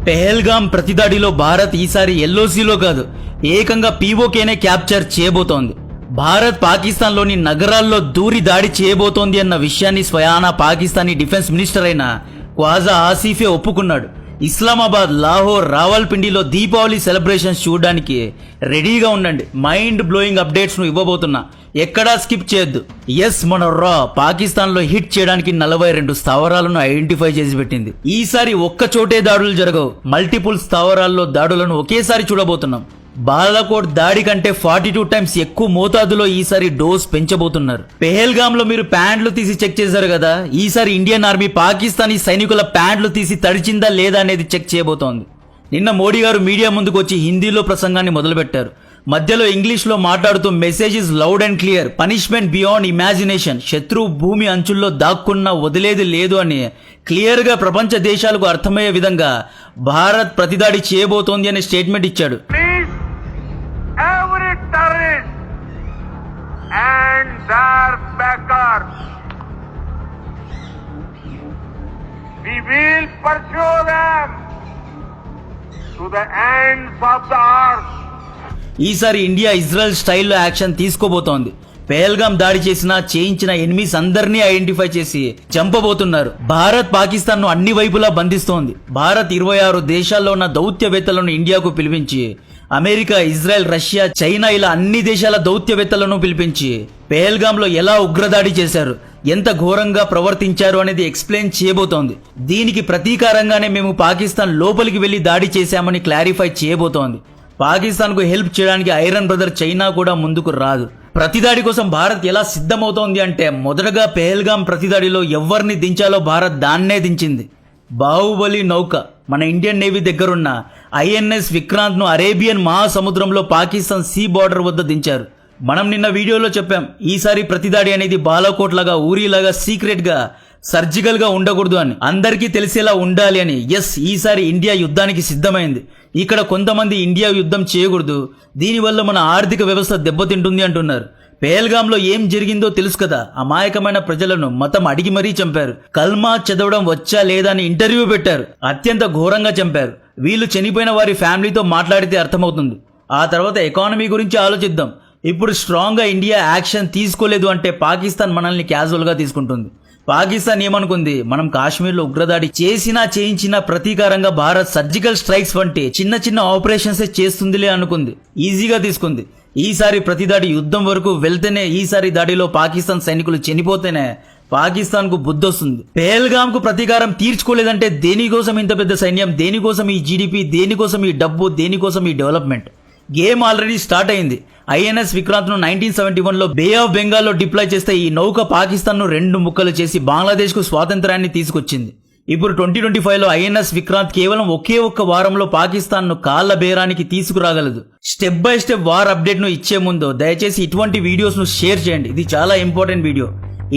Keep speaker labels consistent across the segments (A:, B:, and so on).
A: పెహల్గాం ప్రతిదాడిలో భారత్ ఈసారి ఎల్ఓసీలో కాదు, ఏకంగా పీఓకేనే క్యాప్చర్ చేయబోతోంది. భారత్ పాకిస్తాన్లోని నగరాల్లో దూరి దాడి చేయబోతోంది అన్న విషయాన్ని స్వయానా పాకిస్తానీ డిఫెన్స్ మినిస్టర్ అయిన ఖ్వాజా ఆసిఫే ఒప్పుకున్నాడు. ఇస్లామాబాద్, లాహోర్, రావల్పిండిలో దీపావళి సెలబ్రేషన్స్ చూడడానికి రెడీగా ఉండండి. మైండ్ బ్లోయింగ్ అప్డేట్స్ ను ఇవ్వబోతున్నా, ఎక్కడా స్కిప్ చేయొద్దు. ఎస్, మన పాకిస్తాన్ లో హిట్ చేయడానికి 42 స్థావరాలను ఐడెంటిఫై చేసి పెట్టింది. ఈసారి ఒక్క చోటే దాడులు జరగవు, మల్టిపుల్ స్థావరాల్లో దాడులను ఒకేసారి చూడబోతున్నాం. బాలాకోట్ దాడి కంటే 42 టైమ్స్ ఎక్కువ మోతాదులో ఈసారి డోస్ పెంచబోతున్నారు. పెహల్గామ్ లో మీరు ప్యాంట్లు తీసి చెక్ చేశారు కదా, ఈసారి ఇండియన్ ఆర్మీ పాకిస్తానీ సైనికుల ప్యాంట్లు తీసి తడిచిందా లేదా అనేది చెక్ చేయబోతోంది. నిన్న మోడీ గారు మీడియా ముందుకు వచ్చి హిందీలో ప్రసంగాన్ని మొదలుపెట్టారు. మధ్యలో ఇంగ్లీష్ లో మాట్లాడుతూ message is loud and clear, punishment beyond imagination, శత్రువు భూమి అంచుల్లో దాక్కున్నా వదిలేది లేదు అని క్లియర్ గా ప్రపంచ దేశాలకు అర్థమయ్యే విధంగా భారత్ ప్రతిదాడి చేయబోతోంది అనే స్టేట్మెంట్ ఇచ్చాడు.
B: Every terrorist and their backers, we will pursue them to the ends of the earth.
A: ఈసారి ఇండియా ఇజ్రాయెల్ స్టైల్లో యాక్షన్ తీసుకోబోతోంది. పెహల్గాం దాడి చేయించిన ఎనిమిస్ అందరినీ ఐడెంటిఫై చేసి చంపబోతున్నారు. భారత్ పాకిస్తాన్ ను అన్ని వైపులా బంధిస్తోంది. భారత్ 26 దేశాల్లో ఉన్న దౌత్యవేత్తలను ఇండియాకు పిలిపించి, అమెరికా, ఇజ్రాయెల్, రష్యా, చైనా ఇలా అన్ని దేశాల దౌత్యవేత్తలను పిలిపించి పెహల్గాంలో ఎలా ఉగ్రదాడి చేశారు, ఎంత ఘోరంగా ప్రవర్తించారు అనేది ఎక్స్ప్లెయిన్ చేయబోతోంది. దీనికి ప్రతీకారంగానే మేము పాకిస్తాన్ లోపలికి వెళ్లి దాడి చేశామని క్లారిఫై చేయబోతోంది. పాకిస్తాన్ కు హెల్ప్ చేయడానికి ఐరన్ బ్రదర్ చైనా కూడా ముందుకు రాదు. ప్రతిదాడి కోసం భారత్ ఎలా సిద్ధమవుతోంది అంటే, మొదటగా పెహల్గాం ప్రతిదాడిలో ఎవరిని దించాలో భారత్ దాన్నే దించింది. బాహుబలి నౌక మన ఇండియన్ నేవీ దగ్గరున్న ఐఎన్ఎస్ విక్రాంత్ ను అరేబియన్ మహాసముద్రంలో పాకిస్తాన్ సీ బార్డర్ వద్ద దించారు. మనం నిన్న వీడియోలో చెప్పాం, ఈసారి ప్రతిదాడి అనేది బాలాకోట్ లాగా, ఊరిలాగా సీక్రెట్ గా, సర్జికల్ గా ఉండకూడదు అని, అందరికీ తెలిసేలా ఉండాలి అని. ఎస్, ఈసారి ఇండియా యుద్ధానికి సిద్ధమైంది. ఇక్కడ కొంతమంది ఇండియా యుద్ధం చేయకూడదు, దీనివల్ల మన ఆర్థిక వ్యవస్థ దెబ్బతింటుంది అంటున్నారు. పెహల్గాంలో ఏం జరిగిందో తెలుసు కదా, అమాయకమైన ప్రజలను మతం అడిగి మరీ చంపారు. కల్మా చదవడం వచ్చా లేదా అని ఇంటర్వ్యూ పెట్టారు. అత్యంత ఘోరంగా చంపారు. వీళ్ళు చనిపోయిన వారి ఫ్యామిలీతో మాట్లాడితే అర్థమవుతుంది. ఆ తర్వాత ఎకానమీ గురించి ఆలోచిద్దాం. ఇప్పుడు స్ట్రాంగ్ గా ఇండియా యాక్షన్ తీసుకోలేదు అంటే పాకిస్తాన్ మనల్ని క్యాజువల్ గా తీసుకుంటుంది. పాకిస్తాన్ ఏమనుకుంది, మనం కాశ్మీర్లో ఉగ్రదాడి చేయించినా ప్రతీకారంగా భారత్ సర్జికల్ స్ట్రైక్స్ వంటి చిన్న చిన్న ఆపరేషన్స్ చేస్తుందిలే అనుకుంది. ఈజీగా తీసుకుంది. ఈసారి ప్రతిదాడి యుద్ధం వరకు వెళ్తేనే, ఈసారి దాడిలో పాకిస్తాన్ సైనికులు చనిపోతేనే పాకిస్తాన్ కు బుద్ధొస్తుంది. పెహల్గాం కు ప్రతీకారం తీర్చుకోలేదంటే దేనికోసం ఇంత పెద్ద సైన్యం, దేనికోసం ఈ జీడిపి, దేనికోసం ఈ డబ్బు, దేనికోసం ఈ డెవలప్మెంట్? గేమ్ ఆల్రెడీ స్టార్ట్ అయింది. ఐఎన్ఎస్ విక్రాంత్ ను 1971లో బే ఆఫ్ బెంగాల్లో డిప్లాయ్ చేస్తే ఈ నౌక పాకిస్తాన్ ను 2 ముక్కలు చేసి బంగ్లాదేశ్ కు స్వాతంత్రాన్ని తీసుకొచ్చింది. ఇప్పుడు 2025లో ఐఎన్ఎస్ విక్రాంత్ కేవలం ఒకే ఒక్క వారంలో పాకిస్తాన్ ను కాళ్ల బేరానికి తీసుకురాగలదు. Step by step war update ను ఇచ్చే ముందు దయచేసి ఇటువంటి వీడియోస్ ను షేర్ చేయండి. ఇది చాలా important video.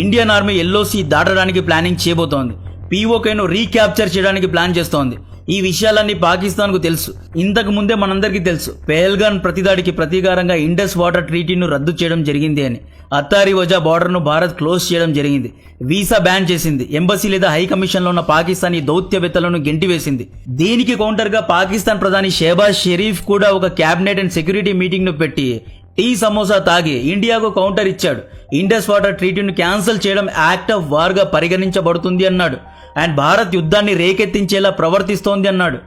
A: Indian army LOC దాటడానికి ప్లానింగ్ చేయబోతోంది. పీఓకేను రీక్యాప్చర్ చేయడానికి ప్లాన్ చేస్తోంది. ఈ విషయాలన్నీ పాకిస్తాన్ కు తెలుసు. ఇంతకు ముందే మనందరికీ తెలుసు, పెహల్గాం ప్రతిదాడికి ప్రతీకారంగా ఇండస్ వాటర్ ట్రీటీను రద్దు చేయడం జరిగింది అని. అత్తారి వజా బార్డర్ ను భారత్ క్లోజ్ చేయడం జరిగింది. వీసా బ్యాన్ చేసింది. ఎంబసీ లేదా హై కమిషన్ లో ఉన్న పాకిస్తానీ దౌత్యవేత్తలను గెంటివేసింది. దీనికి కౌంటర్ గా పాకిస్తాన్ ప్రధాని షెహబాజ్ షరీఫ్ కూడా ఒక క్యాబినెట్ అండ్ సెక్యూరిటీ మీటింగ్ ను పెట్టి టీ సమోసా తాగి ఇండియాకు కౌంటర్ ఇచ్చాడు. ఇండస్ వాటర్ ట్రీటీను క్యాన్సిల్ చేయడం యాక్ట్ ఆఫ్ వార్ గా పరిగణించబడుతుంది అన్నాడు. అండ్ భారత్ యుద్ధాన్ని రేకెత్తించేలా ప్రవర్తిస్తోంది అన్నాడు.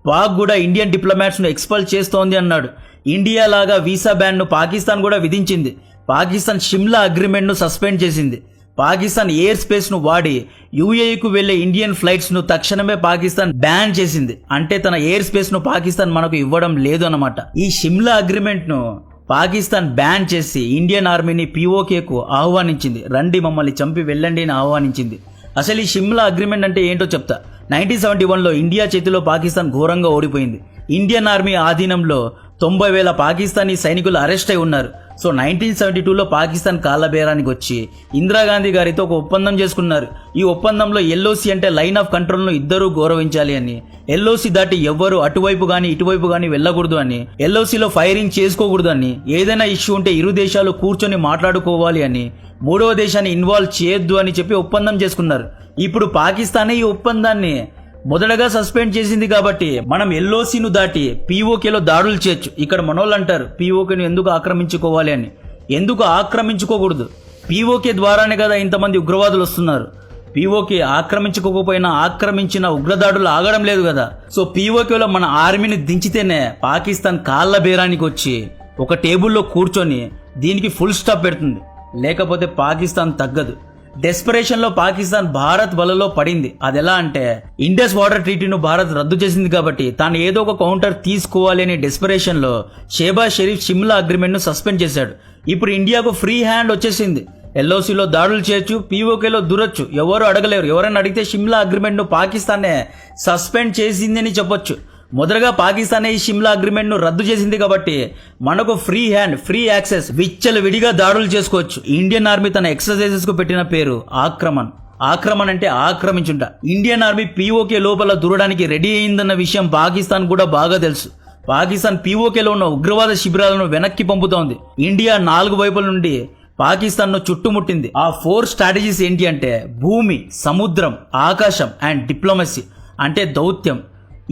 A: పాక్ కూడా ఇండియన్ డిప్లొమాట్స్ ను ఎక్స్పల్ చేస్తోంది అన్నాడు. ఇండియా లాగా వీసా బ్యాన్ ను పాకిస్తాన్ కూడా విధించింది. పాకిస్తాన్ షిమ్లా అగ్రిమెంట్ ను సస్పెండ్ చేసింది. పాకిస్తాన్ ఎయిర్ స్పేస్ ను వాడి యూఏఈకు వెళ్లే ఇండియన్ ఫ్లైట్స్ ను తక్షణమే పాకిస్తాన్ బ్యాన్ చేసింది. అంటే తన ఎయిర్ స్పేస్ ను పాకిస్తాన్ మనకు ఇవ్వడం లేదు అన్నమాట. ఈ షిమ్లా అగ్రిమెంట్ ను పాకిస్తాన్ బ్యాన్ చేసి ఇండియన్ ఆర్మీని పీఓకేకు ఆహ్వానించింది. రండి మమ్మల్ని చంపి వెళ్ళండి అని ఆహ్వానించింది. అసలు ఈ షిమ్లా అగ్రిమెంట్ అంటే ఏంటో చెప్తా. 1971లో ఇండియా చేతిలో పాకిస్తాన్ ఘోరంగా ఓడిపోయింది. ఇండియన్ ఆర్మీ ఆధీనంలో 90,000 పాకిస్తానీ సైనికులు అరెస్ట్ అయి ఉన్నారు. సో 1972లో పాకిస్తాన్ కాళ్ళబేరానికి వచ్చి ఇందిరాగాంధీ గారితో ఒక ఒప్పందం చేసుకున్నారు. ఈ ఒప్పందంలో ఎల్ఓసి అంటే లైన్ ఆఫ్ కంట్రోల్ ను ఇద్దరూ గౌరవించాలి అని, ఎల్ఓసి దాటి ఎవ్వరు అటువైపు గాని ఇటువైపు గాని వెళ్ళకూడదు అని, ఎల్ఓసిలో ఫైరింగ్ చేసుకోకూడదు అని, ఏదైనా ఇష్యూ ఉంటే ఇరు దేశాలు కూర్చొని మాట్లాడుకోవాలి అని, మూడవ దేశాన్ని ఇన్వాల్వ్ చేయొద్దు అని చెప్పి ఒప్పందం చేసుకున్నారు. ఇప్పుడు పాకిస్తానే ఈ ఒప్పందాన్ని మొదటగా సస్పెండ్ చేసింది కాబట్టి మనం ఎల్ఓసిను దాటి పీఓకేలో దాడులు చేయొచ్చు. ఇక్కడ మనోళ్ళు అంటారు పీఓకేను ఎందుకు ఆక్రమించుకోవాలి అని. ఎందుకు ఆక్రమించుకోకూడదు? పీఓకే ద్వారానే కదా ఇంతమంది ఉగ్రవాదులు వస్తున్నారు. పీఓకే ఆక్రమించుకోకపోయినా ఆక్రమించిన ఉగ్రదాడులు ఆగడం లేదు కదా. సో పీఓకేలో మన ఆర్మీని దించితేనే పాకిస్తాన్ కాళ్ళ బేరానికి వచ్చి ఒక టేబుల్లో కూర్చొని దీనికి ఫుల్ స్టాప్ పెడుతుంది. లేకపోతే పాకిస్తాన్ తగ్గదు. డెస్పరేషన్ లో పాకిస్తాన్ భారత్ వలలో పడింది. అదెలా అంటే ఇండస్ వాటర్ ట్రీటీను భారత్ రద్దు చేసింది కాబట్టి తాను ఏదో ఒక కౌంటర్ తీసుకోవాలి అనే డెస్పరేషన్ లో షేబాజ్ షరీఫ్ షిమ్లా అగ్రిమెంట్ ను సస్పెండ్ చేశాడు. ఇప్పుడు ఇండియాకు ఫ్రీ హ్యాండ్ వచ్చేసింది. ఎల్ఓసిలో దాడులు చేయొచ్చు, పీఓకేలో దూరొచ్చు, ఎవరు అడగలేరు. ఎవరైనా అడిగితే షిమ్లా అగ్రిమెంట్ ను పాకిస్తానే సస్పెండ్ చేసిందని చెప్పొచ్చు. మొదటగా పాకిస్తాన్ ఈ షిమ్లా అగ్రిమెంట్ ను రద్దు చేసింది కాబట్టి మనకు ఫ్రీ హ్యాండ్, ఫ్రీ యాక్సెస్, విచ్చలవిడిగా దాడులు చేసుకోవచ్చు. ఇండియన్ ఆర్మీ తన ఎక్సర్సైజెస్ కు పెట్టిన పేరు ఆక్రమణ్ అంటే ఆక్రమించుంట. ఇండియన్ ఆర్మీ పీఓకే లోపల దూరడానికి రెడీ అయిందన్న విషయం పాకిస్తాన్ కూడా బాగా తెలుసు. పాకిస్తాన్ పీఓకేలో ఉన్న ఉగ్రవాద శిబిరాలను వెనక్కి పంపుతోంది. ఇండియా 4 వైపుల నుండి పాకిస్తాన్ ను చుట్టుముట్టింది. ఆ 4 స్ట్రాటజీస్ ఏంటి అంటే భూమి, సముద్రం, ఆకాశం అండ్ డిప్లొమసీ అంటే దౌత్యం.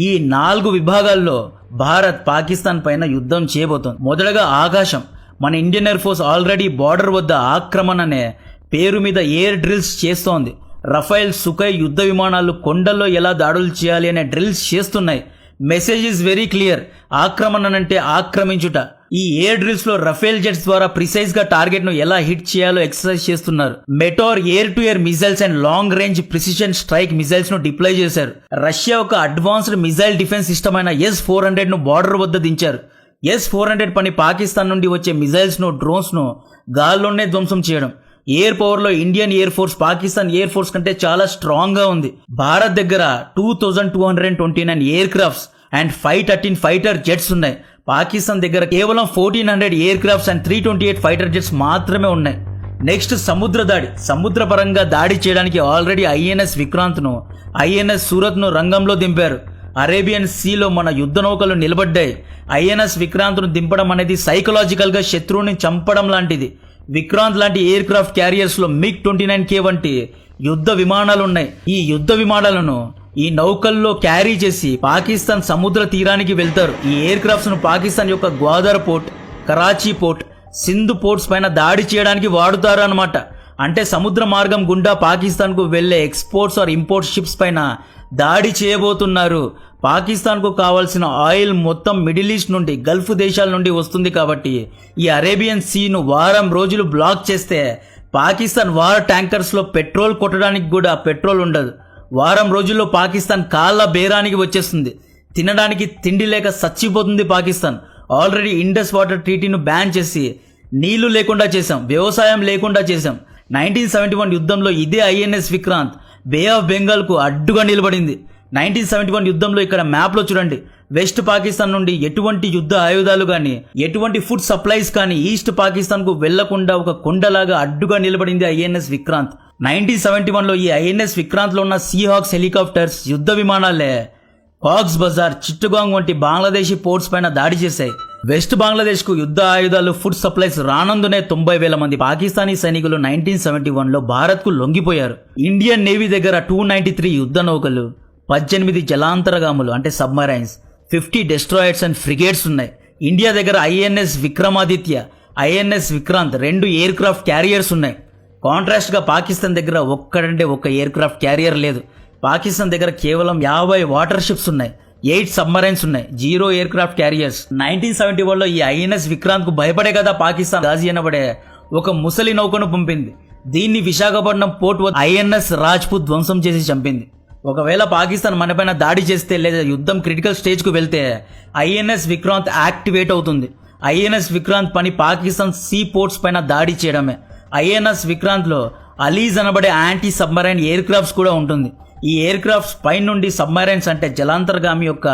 A: ఈ 4 విభాగాల్లో భారత్ పాకిస్తాన్ పైన యుద్ధం చేయబోతోంది. మొదటగా ఆకాశం. మన Indian air force already border వద్ద ఆక్రమణ అనే పేరు మీద ఎయిర్ డ్రిల్స్ చేస్తోంది. రఫైల్, సుఖై యుద్ధ విమానాలు కొండల్లో ఎలా దాడులు చేయాలి అనే డ్రిల్స్ చేస్తున్నాయి. Message is very clear. ఆక్రమణ అంటే ఆక్రమించుట. ఈ ఎయిర్ డ్రిల్స్ లో రఫేల్ జెట్స్ ద్వారా ప్రిసైజ్ గా టార్గెట్ ను ఎలా హిట్ చేయాలో ఎక్సర్సైజ్ చేస్తున్నారు. Meteor air to air missiles and long range precision strike missiles ను డిప్లాయ్ చేశారు. రష్యా ఒక అడ్వాన్స్డ్ మిసైల్ డిఫెన్స్ సిస్టమ్ అయిన S-400 ను బార్డర్ వద్ద దించారు. S-400 పని పాకిస్తాన్ నుండి వచ్చే మిసైల్స్ ను, డ్రోన్స్ ను గాల్లోనే ధ్వంసం చేయడం. ఎయిర్ పవర్ లో Indian air force Pakistan air force కంటే చాలా స్ట్రాంగ్ గా ఉంది. భారత్ దగ్గర 2229 air crafts and 513 fighter jets ఉన్నాయి. పాకిస్తాన్ దగ్గర కేవలం 1400 air crafts and 328 fighter jets మాత్రమే ఉన్నాయి. నెక్స్ట్ సముద్ర దాడి. సముద్ర పరంగా దాడి చేయడానికి ఆల్రెడీ INS విక్రాంత్ ను, INS సూరత్ ను రంగంలో దింపారు. అరేబియన్ సీలో మన యుద్ధ నౌకలు నిలబడ్డాయి. INS విక్రాంత్ ను దింపడం అనేది సైకలాజికల్ గా శత్రువుని చంపడం లాంటిది. విక్రాంత్ లాంటి ఎయిర్ క్రాఫ్ట్ క్యారియర్స్ లో MiG-29K వంటి యుద్ధ విమానాలున్నాయి. ఈ యుద్ధ విమానాలను ఈ నౌకల్లో క్యారీ చేసి పాకిస్తాన్ సముద్ర తీరానికి వెళ్తారు. ఈ ఎయిర్ క్రాఫ్ట్స్ ను పాకిస్తాన్ యొక్క Gwadar port, Karachi port, Sindhu ports పైన దాడి చేయడానికి వాడుతారు అన్నమాట. అంటే సముద్ర మార్గం గుండా పాకిస్తాన్ కు వెళ్లే ఎక్స్పోర్ట్స్ ఆర్ ఇంపోర్ట్ షిప్స్ పైన దాడి చేయబోతున్నారు. పాకిస్తాన్ కు కావాల్సిన ఆయిల్ మొత్తం మిడిల్ ఈస్ట్ నుండి, గల్ఫ్ దేశాల నుండి వస్తుంది కాబట్టి ఈ అరేబియన్ సీను వారం రోజులు బ్లాక్ చేస్తే పాకిస్తాన్ వార్ ట్యాంకర్స్ లో పెట్రోల్ కొట్టడానికి కూడా పెట్రోల్ ఉండదు. వారం రోజుల్లో పాకిస్తాన్ కాళ్ళ బేరానికి వచ్చేస్తుంది. తినడానికి తిండి లేక చచ్చిపోతుంది పాకిస్తాన్. ఆల్రెడీ ఇండస్ వాటర్ ట్రీటీను బ్యాన్ చేసి నీళ్లు లేకుండా చేశాం, వ్యవసాయం లేకుండా చేశాం. 1971 యుద్ధంలో ఇదే INS Vikrant bay of Bengal కు అడ్డుగా నిలబడింది. 1971 యుద్ధంలో ఇక్కడ మ్యాప్ లో చూడండి, వెస్ట్ పాకిస్తాన్ నుండి ఎటువంటి యుద్ధ ఆయుధాలు కానీ, ఎటువంటి ఫుడ్ సప్లైస్ కానీ ఈస్ట్ పాకిస్తాన్ కు వెళ్లకుండా ఒక కొండలాగా అడ్డుగా నిలబడింది INS విక్రాంత్. 1971లో ఈ INS విక్రాంత్ లో ఉన్న సీహాక్స్ హెలికాప్టర్స్ యుద్ధ విమానాలే కాక్స్ బజార్, చిట్టగాంగ్ వంటి బంగ్లాదేశీ పోర్ట్స్ పైన దాడి చేశాయి. వెస్ట్ బంగ్లాదేశ్ కు యుద్ధ ఆయుధాలు, ఫుడ్ సప్లైస్ రానందునే 90,000 మంది పాకిస్తానీ సైనికులు 1971లో భారత్ కు లొంగిపోయారు. ఇండియన్ నేవీ దగ్గర 293 యుద్ధ నౌకలు, 18 జలాంతరగాములు అంటే సబ్మరైన్స్, 50 డెస్ట్రాయర్స్ అండ్ ఫ్రిగేట్స్ ఉన్నాయి. ఇండియా దగ్గర INS Vikramaditya, INS Vikrant 2 air craft carriers ఉన్నాయి. కాంట్రాస్ట్ గా పాకిస్తాన్ దగ్గర ఒక్కడంటే ఒక్క ఎయిర్ క్రాఫ్ట్ క్యారియర్ లేదు. పాకిస్తాన్ దగ్గర కేవలం 50 వాటర్ షిప్స్ ఉన్నాయి, 8 సబ్మరైన్స్ ఉన్నాయి, 0 ఎయిర్ క్రాఫ్ట్ క్యారియర్స్. 1971లో ఈ INS విక్రాంత్ కు భయపడే కదా పాకిస్తాన్ గాజీ అనబడే ఒక ముసలి నౌకను పంపింది. దీన్ని విశాఖపట్నం పోర్ట్ వద్ద INS రాజ్పుత్ ధ్వంసం చేసి చంపింది. ఒకవేళ పాకిస్తాన్ మనపైన దాడి చేస్తే లేదా యుద్ధం క్రిటికల్ స్టేజ్ కు వెళ్తే INS విక్రాంత్ యాక్టివేట్ అవుతుంది. INS విక్రాంత్ పని పాకిస్తాన్ సీ పోర్ట్స్ పైన దాడి చేయడమే. INS విక్రాంత్ లో అలీజ్ అనబడే యాంటీ సబ్మరైన్ ఎయిర్ క్రాఫ్ట్స్ కూడా ఉంటుంది. ఈ ఎయిర్ క్రాఫ్ట్స్ పై నుండి సబ్మరైన్స్ అంటే జలాంతర్గామి యొక్క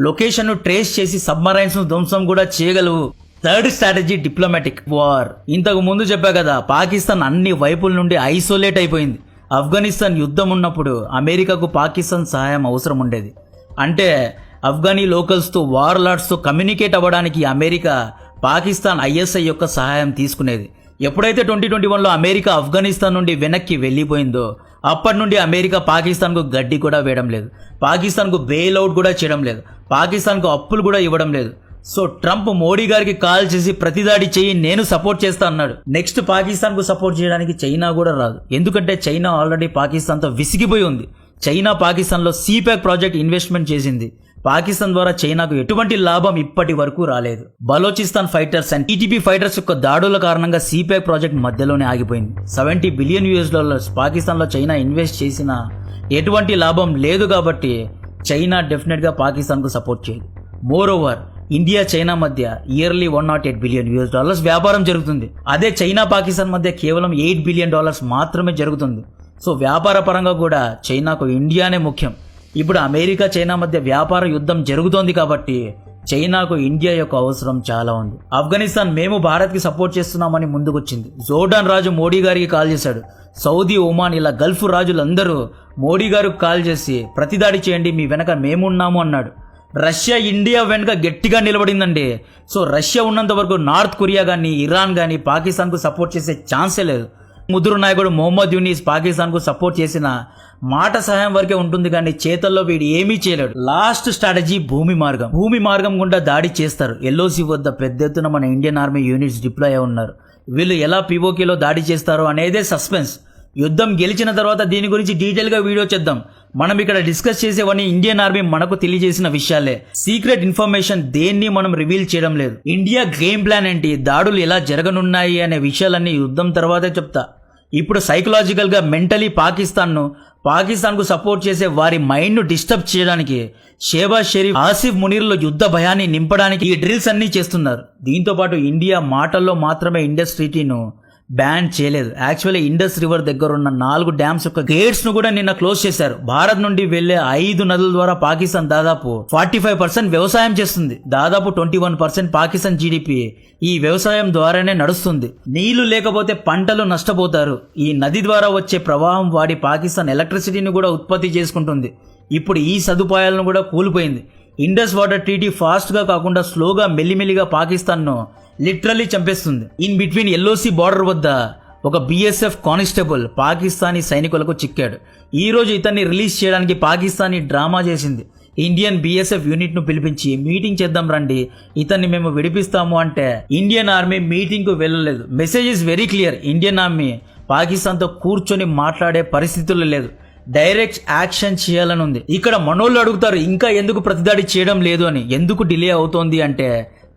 A: లొకేషన్ ను ట్రేస్ చేసి సబ్మరైన్స్ ను ధ్వంసం కూడా చేయగలవు. Third strategy diplomatic war. ఇంతకు ముందు చెప్పా కదా, పాకిస్తాన్ అన్ని వైపుల నుండి ఐసోలేట్ అయిపోయింది. ఆఫ్ఘనిస్తాన్ యుద్ధం ఉన్నప్పుడు అమెరికాకు పాకిస్తాన్ సహాయం అవసరం ఉండేది. అంటే ఆఫ్ఘనీ లోకల్స్ తో, వార్ లార్డ్స్ తో కమ్యూనికేట్ అవ్వడానికి అమెరికా పాకిస్తాన్ ISI యొక్క సహాయం తీసుకునేది. ఎప్పుడైతే 2021లో అమెరికా ఆఫ్ఘనిస్తాన్ నుండి వెనక్కి వెళ్లిపోయిందో అప్పటి నుండి అమెరికా పాకిస్తాన్కు గడ్డి కూడా వేయడం లేదు, పాకిస్తాన్కు బెయిల్అవుట్ కూడా చేయడం లేదు, పాకిస్తాన్కు అప్పులు కూడా ఇవ్వడం లేదు. సో ట్రంప్ మోడీ గారికి కాల్ చేసి ప్రతిదాడి చెయ్యి, నేను సపోర్ట్ చేస్తా అన్నాడు. నెక్స్ట్ పాకిస్తాన్కు సపోర్ట్ చేయడానికి చైనా కూడా రాదు, ఎందుకంటే చైనా ఆల్రెడీ పాకిస్తాన్తో విసిగిపోయి ఉంది. చైనా పాకిస్తాన్లో సిపాక్ ప్రాజెక్ట్ ఇన్వెస్ట్మెంట్ చేసింది. పాకిస్తాన్ ద్వారా చైనాకు ఎటువంటి లాభం ఇప్పటి వరకు రాలేదు. Balochistan fighters and TTP fighters యొక్క దాడుల కారణంగా సిపాక్ ప్రాజెక్ట్ మధ్యలోనే ఆగిపోయింది. $70 బిలియన్ పాకిస్తాన్లో చైనా ఇన్వెస్ట్ చేసినా ఎటువంటి లాభం లేదు. కాబట్టి చైనా డెఫినెట్గా పాకిస్తాన్కు సపోర్ట్ చేయదు. మోర్ ఓవర్ ఇండియా చైనా మధ్య ఇయర్లీ $108 బిలియన్ వ్యాపారం జరుగుతుంది. అదే చైనా పాకిస్తాన్ మధ్య కేవలం $8 బిలియన్ మాత్రమే జరుగుతుంది. సో వ్యాపార పరంగా కూడా చైనాకు ఇండియానే ముఖ్యం. ఇప్పుడు అమెరికా చైనా మధ్య వ్యాపార యుద్ధం జరుగుతోంది కాబట్టి చైనాకు ఇండియా యొక్క అవసరం చాలా ఉంది. ఆఫ్ఘనిస్తాన్ మేము భారత్కి సపోర్ట్ చేస్తున్నామని ముందుకొచ్చింది. జోర్డాన్ రాజు మోడీ గారికి కాల్ చేశాడు. సౌదీ, ఒమాన్ ఇలా గల్ఫ్ రాజులందరూ మోడీ గారికి కాల్ చేసి ప్రతిదాడి చేయండి, మీ వెనక మేమున్నాము అన్నాడు. రష్యా ఇండియా వెనుక గట్టిగా నిలబడిందండి. సో రష్యా ఉన్నంత వరకు నార్త్ కొరియా కానీ ఇరాన్ కానీ పాకిస్తాన్కు సపోర్ట్ చేసే ఛాన్సే లేదు. ముదురు నాయకుడు మొహమ్మద్ యూనిస్ పాకిస్తాన్కు సపోర్ట్ చేసిన మాట సహాయం వరకే ఉంటుంది, కానీ చేతల్లో వీడు ఏమీ చేయలేడు. లాస్ట్ స్ట్రాటజీ భూమి మార్గం గుండా దాడి చేస్తారు. ఎల్ఓసి వద్ద పెద్ద ఎత్తున మన ఇండియన్ ఆర్మీ యూనిట్స్ డిప్లాయ్ అయి ఉన్నారు. వీళ్ళు ఎలా పిఓకేలో దాడి చేస్తారో అనేదే సస్పెన్స్. యుద్ధం గెలిచిన తర్వాత దీని గురించి డీటెయిల్గా వీడియో చేద్దాం. మనం ఇక్కడ డిస్కస్ చేసేవన్నీ ఇండియన్ ఆర్మీ మనకు తెలియజేసిన విషయాలే. సీక్రెట్ ఇన్ఫర్మేషన్ దేన్ని మనం రివీల్ చేయడం లేదు. ఇండియా గేమ్ ప్లాన్ ఏంటి, దాడులు ఎలా జరగనున్నాయి అనే విషయాలన్నీ యుద్ధం తర్వాతే చెప్తా. ఇప్పుడు సైకలాజికల్ గా మెంటలీ పాకిస్తాన్కు సపోర్ట్ చేసే వారి మైండ్ను డిస్టర్బ్ చేయడానికి షేబాజ్ షరీఫ్, ఆసిఫ్ మునీర్లో యుద్ధ భయాన్ని నింపడానికి ఈ డ్రిల్స్ అన్నీ చేస్తున్నారు. దీంతో పాటు ఇండియా మాటల్లో మాత్రమే ఇండస్ ట్రీటీను బ్యాన్ చేయలేదు. యాక్చువల్లీ ఇండస్ రివర్ దగ్గర ఉన్న 4 డ్యామ్స్ యొక్క గేట్స్ ను కూడా నిన్న క్లోజ్ చేశారు. భారత్ నుండి వెళ్లే 5 నదుల ద్వారా పాకిస్తాన్ దాదాపు 45% వ్యవసాయం చేస్తుంది. దాదాపు 21% పాకిస్తాన్ జీడిపి ఈ వ్యవసాయం ద్వారానే నడుస్తుంది. నీళ్లు లేకపోతే పంటలు నష్టపోతారు. ఈ నది ద్వారా వచ్చే ప్రవాహం వాడి పాకిస్తాన్ ఎలక్ట్రిసిటీని కూడా ఉత్పత్తి చేసుకుంటుంది. ఇప్పుడు ఈ సదుపాయాలను కూడా కూలిపోయింది. ఇండస్ వాటర్ ట్రీటీ ఫాస్ట్ గా కాకుండా స్లోగా మెల్లిమెల్లిగా పాకిస్తాన్ ను లిటరల్లీ చంపేస్తుంది. ఇన్ బిట్వీన్ ఎల్ఓసి బార్డర్ వద్ద ఒక బిఎస్ఎఫ్ కానిస్టేబుల్ పాకిస్తానీ సైనికులకు చిక్కాడు. ఈ రోజు ఇతన్ని రిలీజ్ చేయడానికి పాకిస్తానీ డ్రామా చేసింది. ఇండియన్ బిఎస్ఎఫ్ యూనిట్ ను పిలిపించి మీటింగ్ చేద్దాం రండి, ఇతన్ని మేము విడిపిస్తాము అంటే ఇండియన్ ఆర్మీ మీటింగ్ కు వెళ్ళలేదు. Message is very clear. Indian army Pakistan తో కూర్చొని మాట్లాడే పరిస్థితుల్లో లేదు. డైరెక్ట్ యాక్షన్ చేయాలని ఉంది. ఇక్కడ మనోళ్ళు అడుగుతారు ఇంకా ఎందుకు ప్రతిదాడి చేయడం లేదు అని. ఎందుకు డిలే అవుతోంది అంటే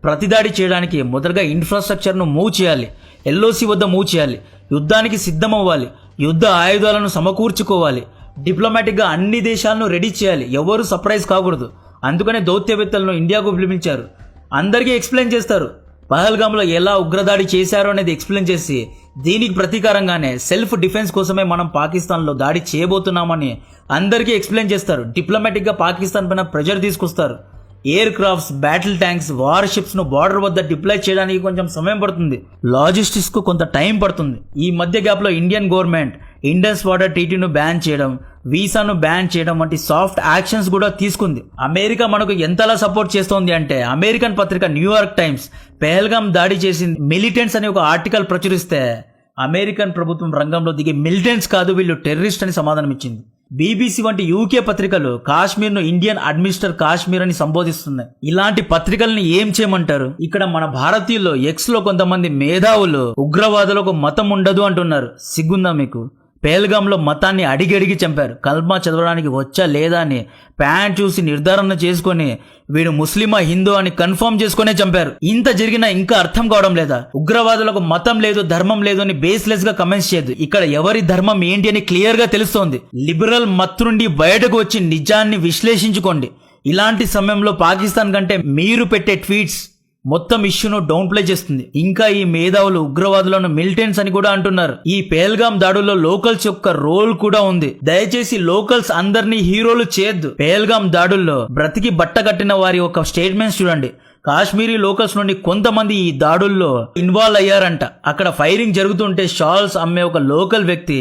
A: ప్రతిదాడి చేయడానికి మొదటగా ఇన్ఫ్రాస్ట్రక్చర్ను మూవ్ చేయాలి, ఎల్ఓసి వద్ద మూవ్ చేయాలి, యుద్ధానికి సిద్ధమవ్వాలి, యుద్ధ ఆయుధాలను సమకూర్చుకోవాలి, డిప్లొమాటిక్గా అన్ని దేశాలను రెడీ చేయాలి. ఎవరు సర్ప్రైజ్ కాకూడదు. అందుకనే దౌత్యవేత్తలను ఇండియాకు పిలిపించారు. అందరికీ ఎక్స్ప్లెయిన్ చేస్తారు. పహల్గామ్లో ఎలా ఉగ్రదాడి చేశారో అనేది ఎక్స్ప్లెయిన్ చేసి దీనికి ప్రతీకారంగానే సెల్ఫ్ డిఫెన్స్ కోసమే మనం పాకిస్తాన్లో దాడి చేయబోతున్నామని అందరికీ ఎక్స్ప్లెయిన్ చేస్తారు. డిప్లొమాటిక్గా పాకిస్తాన్ పైన ప్రెజర్ తీసుకొస్తారు. Air crafts, battle tanks, war ships ను బార్డర్ వద్ద డిప్లాయ్ చేయడానికి కొంచెం సమయం పడుతుంది. లాజిస్టిక్స్ కు కొంత టైం పడుతుంది. ఈ మధ్య గ్యాప్ లో ఇండియన్ గవర్నమెంట్ ఇండస్ వాటర్ ట్రీటీను బ్యాన్ చేయడం, వీసాను బ్యాన్ చేయడం వంటి సాఫ్ట్ యాక్షన్స్ కూడా తీసుకుంది. అమెరికా మనకు ఎంతలా సపోర్ట్ చేస్తోంది అంటే అమెరికన్ పత్రిక న్యూయార్క్ టైమ్స్ పెహల్గాం దాడి చేసింది మిలిటెంట్స్ అని ఒక ఆర్టికల్ ప్రచురిస్తే అమెరికన్ ప్రభుత్వం రంగంలో దిగి మిలిటెంట్స్ కాదు వీళ్ళు టెర్రరిస్ట్ అని సమాధానం ఇచ్చింది. బీబీసీ వంటి యూకే పత్రికలు కాశ్మీర్ ను ఇండియన్ అడ్మినిస్టర్ కాశ్మీర్ అని సంబోధిస్తున్నాయి. ఇలాంటి పత్రికల్ని ఏం చేయమంటారు? ఇక్కడ మన భారతీయుల్లో ఎక్స్ లో కొంతమంది మేధావులు ఉగ్రవాదులకు మతం ఉండదు అంటున్నారు. సిగ్గుందా మీకు? పేల్గాంలో మతాన్ని అడిగి చంపారు. కల్మా చదవడానికి వచ్చా లేదా అని ప్యాంట్ చూసి నిర్ధారణ చేసుకుని వీడు ముస్లిమా హిందూ అని కన్ఫర్మ్ చేసుకునే చంపారు. ఇంత జరిగినా ఇంకా అర్థం కావడం లేదా? ఉగ్రవాదులకు మతం లేదు, ధర్మం లేదు అని బేస్లెస్ గా కమెంట్స్ చేయదు. ఇక్కడ ఎవరి ధర్మం ఏంటి అని క్లియర్ గా తెలుస్తోంది. లిబరల్ మత్తు నుండి బయటకు వచ్చి నిజాన్ని విశ్లేషించుకోండి. ఇలాంటి సమయంలో పాకిస్తాన్ కంటే మీరు పెట్టే ట్వీట్స్ మొత్తం ఇష్యూను డౌన్ ప్లే చేస్తుంది. ఇంకా ఈ మేధావులు ఉగ్రవాదులను మిలిటెంట్స్ అని కూడా అంటున్నారు. ఈ పేల్గాం దాడుల్లో లోకల్స్ యొక్క రోల్ కూడా ఉంది. దయచేసి లోకల్స్ అందరినీ హీరోలు చేయొద్దు. పేల్గాం దాడుల్లో బ్రతికి బట్టకట్టిన వారి ఒక స్టేట్మెంట్స్ చూడండి. కాశ్మీరీ లోకల్స్ నుండి కొంతమంది ఈ దాడుల్లో ఇన్వాల్వ్ అయ్యారంట. అక్కడ ఫైరింగ్ జరుగుతుంటే షాల్స్ అమ్మే ఒక లోకల్ వ్యక్తి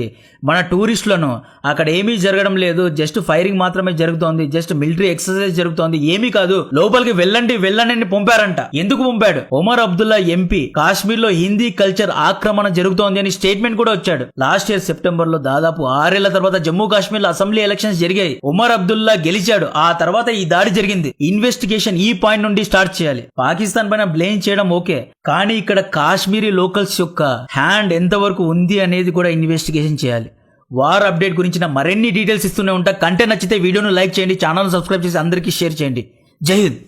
A: మన టూరిస్టులను అక్కడ ఏమీ జరగడం లేదు, జస్ట్ ఫైరింగ్ మాత్రమే జరుగుతోంది, జస్ట్ మిలిటరీ ఎక్సర్సైజ్ జరుగుతోంది, ఏమీ కాదు, లోపలికి వెళ్ళండి అని పంపారంట. ఎందుకు పంపాడు? ఒమర్ అబ్దుల్లా ఎంపీ కాశ్మీర్ లో హిందీ కల్చర్ ఆక్రమణ జరుగుతోంది అని స్టేట్మెంట్ కూడా వచ్చాడు. లాస్ట్ ఇయర్ సెప్టెంబర్ లో దాదాపు 6 ఏళ్ల తర్వాత జమ్మూ కాశ్మీర్ లో అసెంబ్లీ ఎలక్షన్స్ జరిగాయి. ఒమర్ అబ్దుల్లా గెలిచాడు. ఆ తర్వాత ఈ దాడి జరిగింది. ఇన్వెస్టిగేషన్ ఈ పాయింట్ నుండి స్టార్ట్ చేయాలి. పాకిస్తాన్ పైన బ్లేమ్ చేయడం ఓకే, కానీ ఇక్కడ కాశ్మీరీ లోకల్స్ యొక్క హ్యాండ్ ఎంతవరకు ఉంది అనేది కూడా ఇన్వెస్టిగేషన్ చేయాలి. వార్ అప్డేట్ గురించిన మరిన్ని డీటెయిల్స్ ఇస్తూనే ఉంటా. కంటెంట్ నచ్చితే వీడియోను లైక్ చేయండి, ఛానల్ సబ్స్క్రైబ్ చేసి అందరికీ షేర్ చేయండి. జై హింద్.